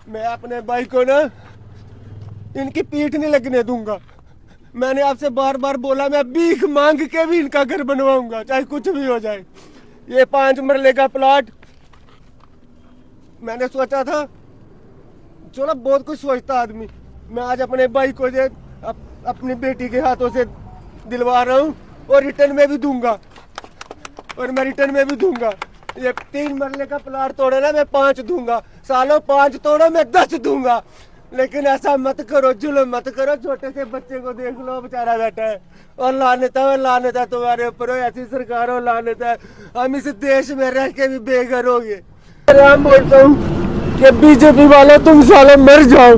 मैं अपने भाई को ना इनकी पीठ नहीं लगने दूंगा। मैंने आपसे बार बार बोला, मैं भीख मांग के भी इनका घर बनवाऊंगा, चाहे कुछ भी हो जाए। ये 5 मरले का प्लॉट मैंने सोचा था, चलो बहुत कुछ सोचता आदमी। मैं आज अपने भाई को अपनी बेटी के हाथों से दिलवा रहा हूँ और रिटर्न में भी दूंगा, और मैं रिटर्न में भी दूंगा। ये 3 मरले का प्लॉट तोड़े ना, मैं 5 दूंगा। सालों 5 तोड़ो, मैं 10 दूंगा। लेकिन ऐसा मत करो, जुल्म मत करो। छोटे से बच्चे को देख लो, बेचारा बैठा है, और लानत है तुम्हारे ऊपर। ऐसी सरकार हो, लानत है। हम इस देश में रह के भी बेघर हो गए। मैं बोलता हूँ कि बीजेपी वालों, तुम सालों मर जाओ,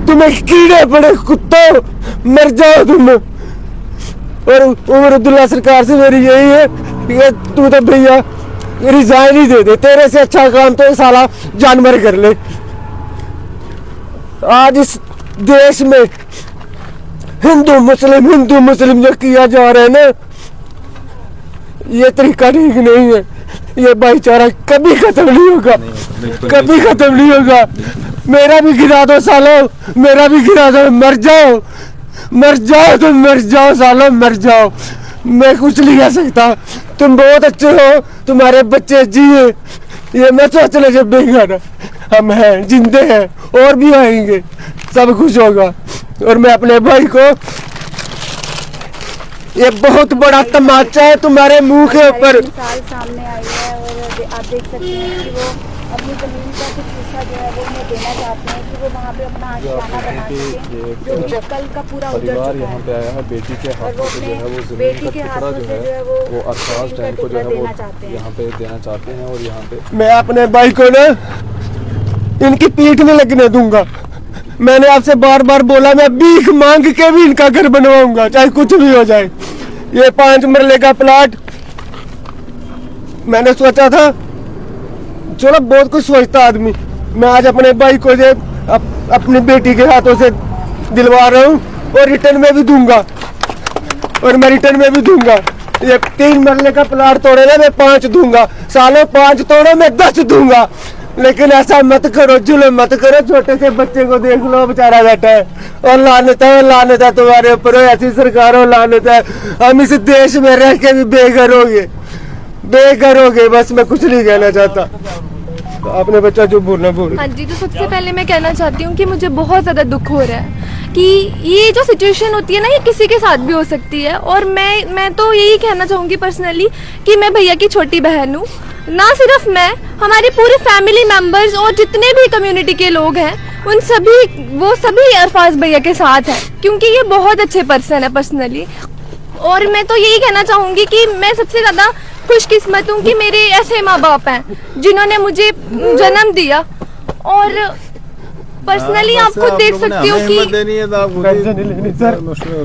तुम्हें कीड़े पड़े कुत्तों, मर जाओ तुम। और उमर अब्दुल्ला सरकार से मेरी यही है कि तू तो भैया रिजाइन ही दे दे, तेरे से अच्छा काम तो साला जानवर कर ले। आज इस देश में हिंदू मुस्लिम जो किया जा रहा है ना, ये तरीका ठीक नहीं है। ये भाईचारा कभी खत्म नहीं होगा, कभी खत्म नहीं होगा। मेरा भी गिरा दो सालों, मेरा भी गिरा दो, मर जाओ, मर जाओ, तुम मर जाओ सालों, मर जाओ। मैं कुछ नहीं कह सकता। तुम बहुत अच्छे हो, तुम्हारे बच्चे जिए, ये मैं सोचने जब बेघर हम हैं, जिंदे हैं, और भी आएंगे, सब कुछ होगा। और मैं अपने भाई को, ये बहुत बड़ा तमाचा है तुम्हारे मुंह के ऊपर। सामने आई है और आप देख सकते हैं कि वो अपनी जमीन का कुछ हिस्सा जो है वो उन्हें देना चाहते हैं कि वो वहाँ पे अपना आशियाना बना सकें, जो कल का पूरा उजड़ चुका है। यहाँ पे आया है, बेटी के हाथों से जो है वो बेटी के हाथों से जो है वो अरसाज टैंक को जो है वो यहाँ पे देना चाहते हैं। और यहाँ पे मैं अपने भाई को ना इनकी पीठ नहीं लगने दूंगा। मैंने आपसे बार बार बोला, मैं भीख मांग के भी इनका घर बनवाऊंगा, चाहे कुछ भी हो जाए। ये 5 मरले का प्लॉट मैंने सोचा था, चलो बहुत कुछ सोचता आदमी। मैं आज अपने भाई को अपनी बेटी के हाथों से दिलवा रहा हूँ और रिटर्न में भी दूंगा, और मैं रिटर्न में भी दूंगा। ये 3 मरले का प्लॉट तोड़े ना, मैं 5 दूंगा। सालों 5 तोड़ो, मैं 10 दूंगा। लेकिन ऐसा मत करो, जुल्म मत करो। छोटे से बच्चे को देख लो, बेचारा बैठा है, और लानत है तुम्हारे ऊपर। ऐसी सरकार हो, लानत है। हम इस देश में रह के भी बेघर हो गए, बेघर हो गए। बस मैं कुछ नहीं कहना चाहता। तो आपने बच्चा जो बोलना बोल। हाँ जी, तो सबसे पहले मैं कहना चाहती हूँ कि मुझे बहुत ज़्यादा दुख हो रहा है कि ये जो सिचुएशन होती है ना, ये किसी के साथ भी हो सकती है। और मैं तो यही कहना चाहूँगी पर्सनली कि मैं भैया की छोटी बहन हूँ। ना सिर्फ मैं, हमारी पूरी फैमिली मेंबर्स और जितने भी कम्युनिटी के लोग हैं, उन सभी अरफाज भैया के साथ हैं, क्योंकि ये बहुत अच्छे पर्सन है पर्सनली। और मैं तो यही कहना चाहूँगी कि मैं सबसे ज़्यादा खुशकिस्मत हूँ कि मेरे ऐसे माँ बाप हैं जिन्होंने मुझे जन्म दिया। और पर्सनली आप खुद देख सकते हो कि टेंशन नहीं लेनी सर,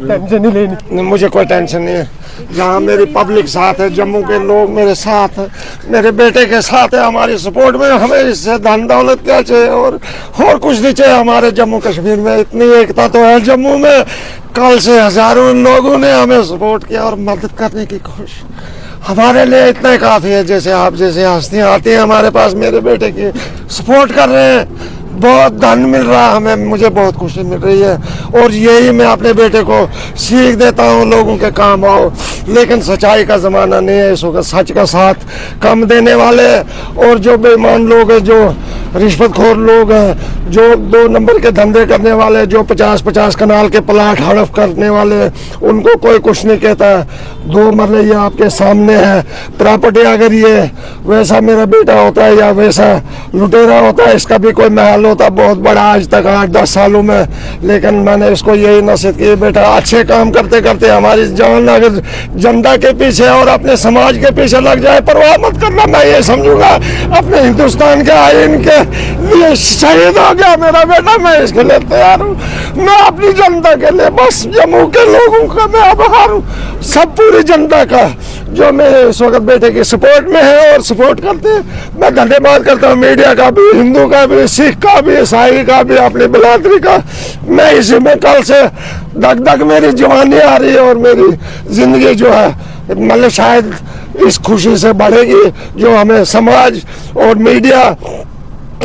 टेंशन नहीं लेनी। मुझे कोई टेंशन नहीं है। यहाँ मेरी पब्लिक साथ है, जम्मू के लोग मेरे साथ है, मेरे बेटे के साथ है, हमारी सपोर्ट में। हमें इससे धन दौलत क्या चाहिए, और कुछ नहीं चाहिए। हमारे जम्मू कश्मीर में इतनी एकता तो है। जम्मू में कल से हजारों लोगों ने हमें सपोर्ट किया और मदद करने की कोशिश। हमारे लिए इतना ही काफ़ी है। जैसे आप जैसे हस्तियाँ आती हैं हमारे पास, मेरे बेटे की सपोर्ट कर रहे हैं, बहुत धन मिल रहा है हमें, मुझे बहुत खुशी मिल रही है। और यही मैं अपने बेटे को सीख देता हूँ, लोगों के काम आओ। लेकिन सच्चाई का ज़माना नहीं है इस वक्त। सच का साथ कम देने वाले और जो बेईमान लोग हैं, जो रिश्वतखोर लोग हैं, जो 2 नंबर के धंधे करने वाले, जो 50-50 कनाल के प्लाट हड़प करने वाले, उनको कोई कुछ नहीं कहता। 2 मरले ये आपके सामने है प्रॉपर्टी। अगर ये वैसा मेरा बेटा होता है या वैसा लुटेरा होता है, इसका भी कोई महल होता बहुत बड़ा आज तक 8-10 सालों में। लेकिन मैंने इसको यही नसीहत की, बेटा अच्छे काम करते करते हमारी जान अगर जनता के पीछे और अपने समाज के पीछे लग जाए, परवाह मत करना। मैं ये समझूंगा अपने हिंदुस्तान के आईन के लिए शहीद हो गया मेरा बेटा, मैं इसके लिए तैयार हूँ। मैं अपनी जनता के लिए, बस जम्मू के लोगों का मैं आभार हूँ, सब पूरी जनता का, जो मेरे इस वक्त बेटे की सपोर्ट में है और सपोर्ट करते हैं। मैं धन्यवाद करता हूँ मीडिया का भी, हिंदू का भी, सिख का भी, ईसाई का भी, अपनी बिरादरी का। मैं इसी में कल से दग मेरी जवानी आ रही है और मेरी जिंदगी जो है मतलब शायद इस खुशी से बढ़ेगी जो हमें समाज और मीडिया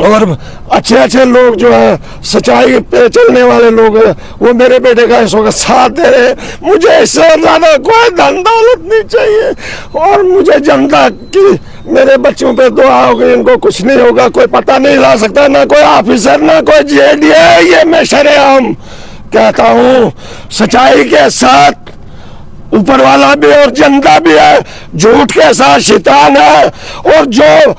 और अच्छे अच्छे लोग जो है सच्चाई पे चलने वाले लोग हैं वो मेरे बेटे का इस वक्त साथ दे रहे। मुझे इससे ज्यादा कोई धन दौलत नहीं चाहिए और मुझे जनता की मेरे बच्चों पे दुआ होगी, इनको कुछ नहीं होगा, कोई पता नहीं ला सकता, ना कोई ऑफिसर ना कोई जेडीए। ये मैं शरेआम कहता हूँ, सच्चाई के साथ ऊपर वाला भी और जनता भी है, झूठ के साथ शैतान है। और जो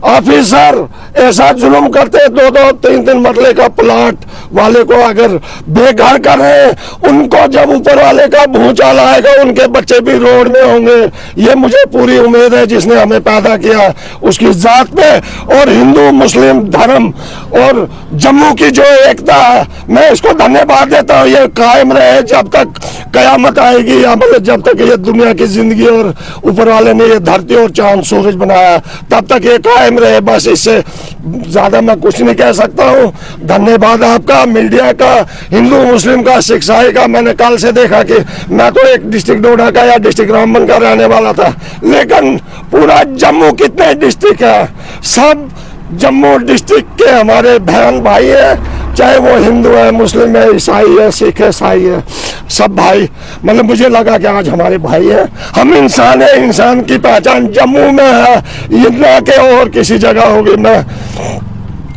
ऑफिसर ऐसा जुल्म करते 2-2, 3-3 मरले का प्लाट वाले को अगर बेघर करें, उनको जब ऊपर वाले का भूचाल आएगा उनके बच्चे भी रोड में होंगे। ये मुझे पूरी उम्मीद है जिसने हमें पैदा किया उसकी जात पे। और हिंदू मुस्लिम धर्म और जम्मू की जो एकता है, मैं इसको धन्यवाद देता हूँ। ये कायम रहे जब तक कयामत आएगी, या मतलब जब तक ये दुनिया की जिंदगी और ऊपर वाले ने ये धरती और चांद सूरज बनाया तब तक ये कायम रहे। बस इससे ज्यादा मैं कुछ नहीं कह सकता हूँ। धन्यवाद आपका, मीडिया का, हिंदू मुस्लिम का, सिख ईसाई का। मैंने कल से देखा कि मैं तो एक डिस्ट्रिक्ट डोडा का या डिस्ट्रिक्ट रामबन का रहने वाला था, लेकिन पूरा जम्मू कितने डिस्ट्रिक्ट है, सब जम्मू डिस्ट्रिक्ट के हमारे बहन भाई है, चाहे वो हिंदू है, मुस्लिम है, ईसाई है, सिख है, ईसाई है, सब भाई। मतलब मुझे लगा कि आज हमारे भाई है, हम इंसान है, इंसान की पहचान जम्मू में है, ये ना के और किसी जगह होगी। मैं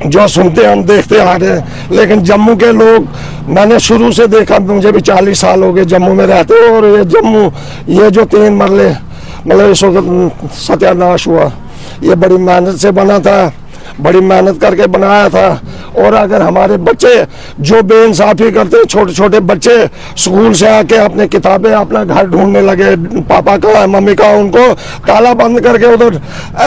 जो सुनते हम देखते आ रहे हैं, लेकिन जम्मू के लोग मैंने शुरू से देखा, मुझे भी 40 साल हो गए जम्मू में रहते। और ये जम्मू, ये जो 3 मरले मतलब इस वक्त सत्यानाश हुआ, ये बड़ी मेहनत से बना था, बड़ी मेहनत करके बनाया था। और अगर हमारे बच्चे जो बेइंसाफी करते, छोटे छोटे बच्चे स्कूल से आके अपने किताबें अपना घर ढूंढने लगे, पापा का मम्मी का, उनको ताला बंद करके उधर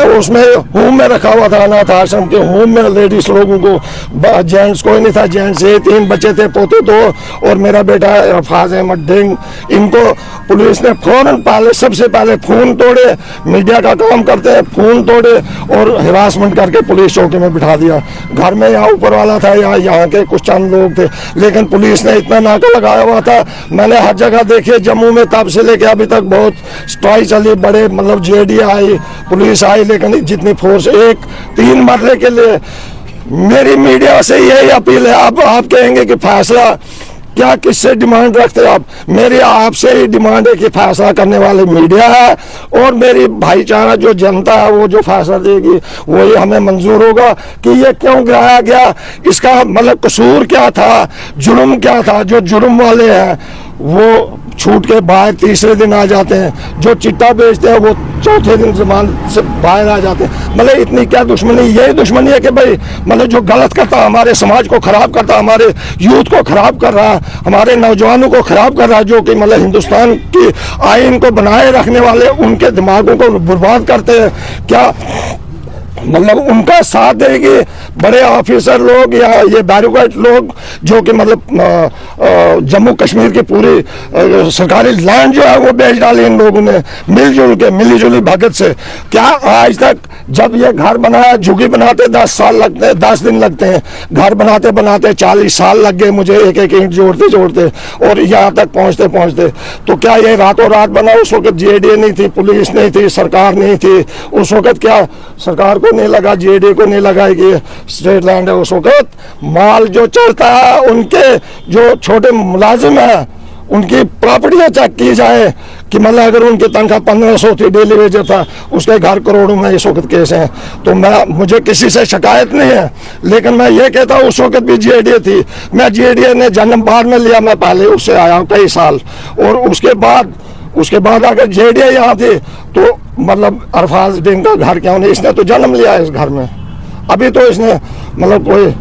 उसमें होम में रखा हुआ था, अनाथ आश्रम के होम में लेडीज लोगों को, जेंट्स कोई नहीं था। जेंट्स से 3 बच्चे थे, पोते 2 और मेरा बेटा अरफाज अहमद डिंग। इनको पुलिस ने फौरन पहले, सबसे पहले खून तोड़े, मीडिया का काम करते हैं, खून तोड़े और हिरासमेंट करके पुलिस चौकी में बिठा दिया। घर में यहाँ ऊपर वाला था, यहाँ के कुछ चंद लोग थे, लेकिन पुलिस ने इतना नाका लगाया हुआ था। मैंने हर जगह देखी जम्मू में, तब से लेके अभी तक बहुत स्ट्राइक चली, बड़े मतलब जेडी आई, पुलिस आई, लेकिन जितनी फोर्स, एक 3 मरले के लिए मेरी मीडिया से यही अपील है। अब आप कहेंगे कि फैसला क्या, किससे डिमांड रखते आप? मेरी आपसे ही डिमांड है कि फैसला करने वाले मीडिया है और मेरी भाईचारा जो जनता है वो जो फैसला देगी वही हमें मंजूर होगा कि ये क्यों गिराया गया, इसका मतलब कसूर क्या था, जुर्म क्या था। जो जुर्म वाले हैं वो छूट के बाहर तीसरे दिन आ जाते हैं, जो चिट्टा बेचते हैं वो चौथे दिन जमानत से बाहर आ जाते हैं। मतलब इतनी क्या दुश्मनी? यही दुश्मनी है कि भाई मतलब जो गलत करता, हमारे समाज को खराब करता, हमारे यूथ को खराब कर रहा, हमारे नौजवानों को खराब कर रहा, जो कि मतलब हिंदुस्तान की आइन को बनाए रखने वाले उनके दिमागों को बर्बाद करते हैं, क्या मतलब उनका साथ देगी बड़े ऑफिसर लोग या ये बैरोक्रेट लोग जो कि मतलब जम्मू कश्मीर की पूरी सरकारी लैंड जो है वो बेच डाली इन लोगों ने मिलजुल के, मिलीजुली भगत से। क्या आज तक जब ये घर बनाया, झुग्गी बनाते 10 साल लगते हैं, 10 दिन लगते हैं, घर बनाते बनाते 40 साल लग गए मुझे, एक एक ईंट जोड़ते जोड़ते और यहाँ तक पहुँचते पहुँचते। तो क्या ये रातों रात बना? उस वक्त जेडीए नहीं थी, पुलिस नहीं थी, सरकार नहीं थी। उस वक्त क्या सरकार को नहीं लगा, जेडीए को नहीं लगा कि स्टेट लैंड है? उस वक्त माल जो चढ़ता है, उनके जो छोटे मुलाजिम है उनकी प्रॉपर्टियां चेक की जाए कि मतलब अगर उनकी तनख्वाह 1500 थी, डेली वेजर था, उसके घर करोड़ों में इस वक्त केस हैं। तो मुझे किसी से शिकायत नहीं है, लेकिन मैं ये कहता हूँ उस वक्त भी जेडीए थी। मैं जेडीए ने जन्म बाद में लिया, मैं पहले उससे आया हूँ कई साल। और उसके बाद अगर जेडीए यहाँ थी तो मतलब अरफाज डिंग का घर क्यों नहीं? इसने तो जन्म लिया इस घर में। अभी तो इसने मतलब कोई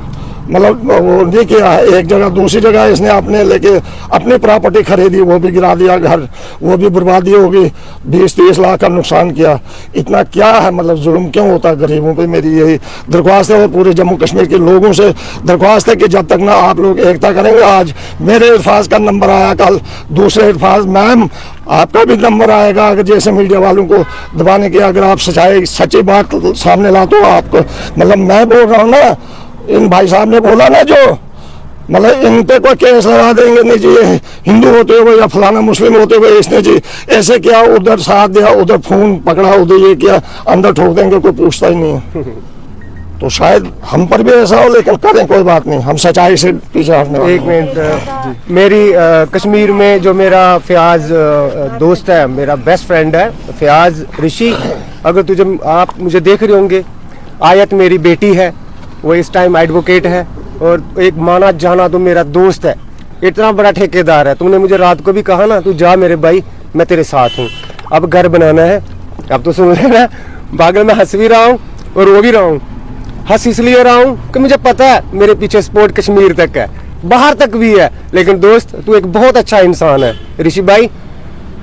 मतलब वो नहीं किया है, एक जगह दूसरी जगह इसने अपने लेके अपनी प्रॉपर्टी खरीदी, वो भी गिरा दिया, घर वो भी बर्बादी होगी, 20-30 लाख का नुकसान किया। इतना क्या है मतलब जुल्म क्यों होता है गरीबों पे? मेरी यही दरख्वास्त है और पूरे जम्मू कश्मीर के लोगों से दरख्वास्त है कि जब तक ना आप लोग एकता करेंगे। आज मेरे इरफाज का नंबर आया, कल दूसरे इरफाज मैम आपका भी नंबर आएगा, अगर जैसे मीडिया वालों को दबाने की अगर आप सच्ची बात सामने ला तो आपको मतलब मैं बोल रहा हूँ ना, इन भाई साहब ने बोला ना जो मतलब इन पे कोई केस लगा देंगे, नहीं जी हिंदू होते हुए या फलाना मुस्लिम होते हुए इसने जी ऐसे किया, उधर साथ दिया, उधर फोन पकड़ा, उधर ये किया, अंदर ठोक देंगे, कोई पूछता ही नहीं है। तो शायद हम पर भी ऐसा हो, लेकिन करें कोई बात नहीं, हम सच्चाई से पीछे हटने वाले एक मिनट, मेरी कश्मीर में जो मेरा फयाज दोस्त है, मेरा बेस्ट फ्रेंड है फयाज ऋषि, अगर आप मुझे देख रहे होंगे, आयत मेरी बेटी है, वो इस टाइम एडवोकेट है, और एक माना जाना तो मेरा दोस्त है, इतना बड़ा ठेकेदार है। तुमने मुझे रात को भी कहा ना, तू जा मेरे भाई, मैं तेरे साथ हूँ। अब घर बनाना है, अब तो सुन लेना, पागल मैं हंस भी रहा हूँ और रो भी रहा हूँ। हंस इसलिए रहा हूँ कि मुझे पता है मेरे पीछे सपोर्ट कश्मीर तक है, बाहर तक भी है, लेकिन दोस्त तू एक बहुत अच्छा इंसान है। ऋषि भाई,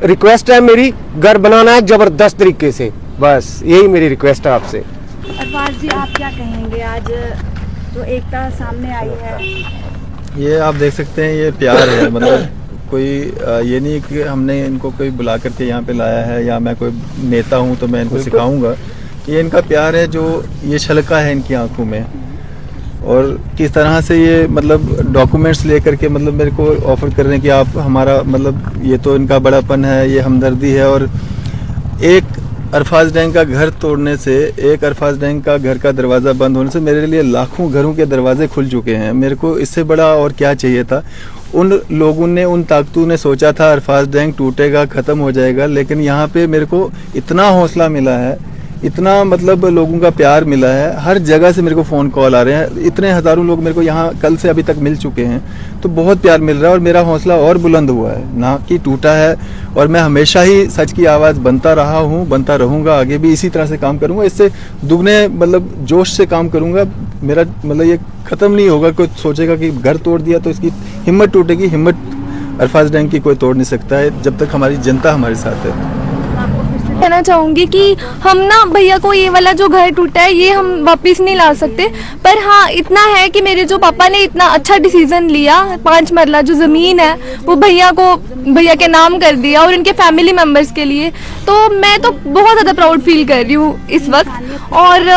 रिक्वेस्ट है मेरी, घर बनाना है जबरदस्त तरीके से, बस यही मेरी रिक्वेस्ट है आपसे। अरफाज जी, आप क्या कहेंगे, आज जो एकता सामने आई है? ये आप देख सकते हैं, ये प्यार है, मतलब कोई ये नहीं कि हमने इनको कोई बुला करके यहाँ पे लाया है, या मैं कोई नेता हूँ तो मैं इनको सिखाऊंगा। ये इनका प्यार है, जो ये छलका है इनकी आंखों में, और किस तरह से ये मतलब डॉक्यूमेंट्स लेकर के मतलब मेरे को ऑफर कर रहे हैं कि आप हमारा, मतलब ये तो इनका बड़ापन है, ये हमदर्दी है। और एक अरफाज डैंग का घर तोड़ने से, एक अरफाज डैंग का घर का दरवाज़ा बंद होने से मेरे लिए लाखों घरों के दरवाजे खुल चुके हैं। मेरे को इससे बड़ा और क्या चाहिए था। उन लोगों ने, उन ताकतों ने सोचा था अरफाज डैंग टूटेगा, ख़त्म हो जाएगा, लेकिन यहाँ पे मेरे को इतना हौसला मिला है, इतना मतलब लोगों का प्यार मिला है। हर जगह से मेरे को फ़ोन कॉल आ रहे हैं, इतने हज़ारों लोग मेरे को यहाँ कल से अभी तक मिल चुके हैं, तो बहुत प्यार मिल रहा है और मेरा हौसला और बुलंद हुआ है, ना कि टूटा है। और मैं हमेशा ही सच की आवाज़ बनता रहा हूँ, बनता रहूँगा, आगे भी इसी तरह से काम करूँगा, इससे दुगने मतलब जोश से काम करूँगा। मेरा मतलब ये ख़त्म नहीं होगा। कोई सोचेगा कि घर तोड़ दिया तो इसकी हिम्मत टूटेगी, हिम्मत अरफाज डैंग की कोई तोड़ नहीं सकता है, जब तक हमारी जनता हमारे साथ है। कहना चाहूँगी कि हम ना भैया को ये वाला जो घर टूटा है ये हम वापस नहीं ला सकते, पर हाँ इतना है कि मेरे जो पापा ने इतना अच्छा डिसीजन लिया, 5 मरला जो ज़मीन है वो भैया के नाम कर दिया और उनके फैमिली मेम्बर्स के लिए, तो मैं तो बहुत ज़्यादा प्राउड फील कर रही हूँ इस वक्त। और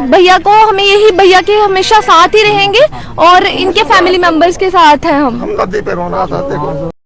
भैया को हमें यही, भैया के हमेशा साथ ही रहेंगे और इनके फैमिली मेम्बर्स के साथ हैं हम। नदी पे रोना था, देखो।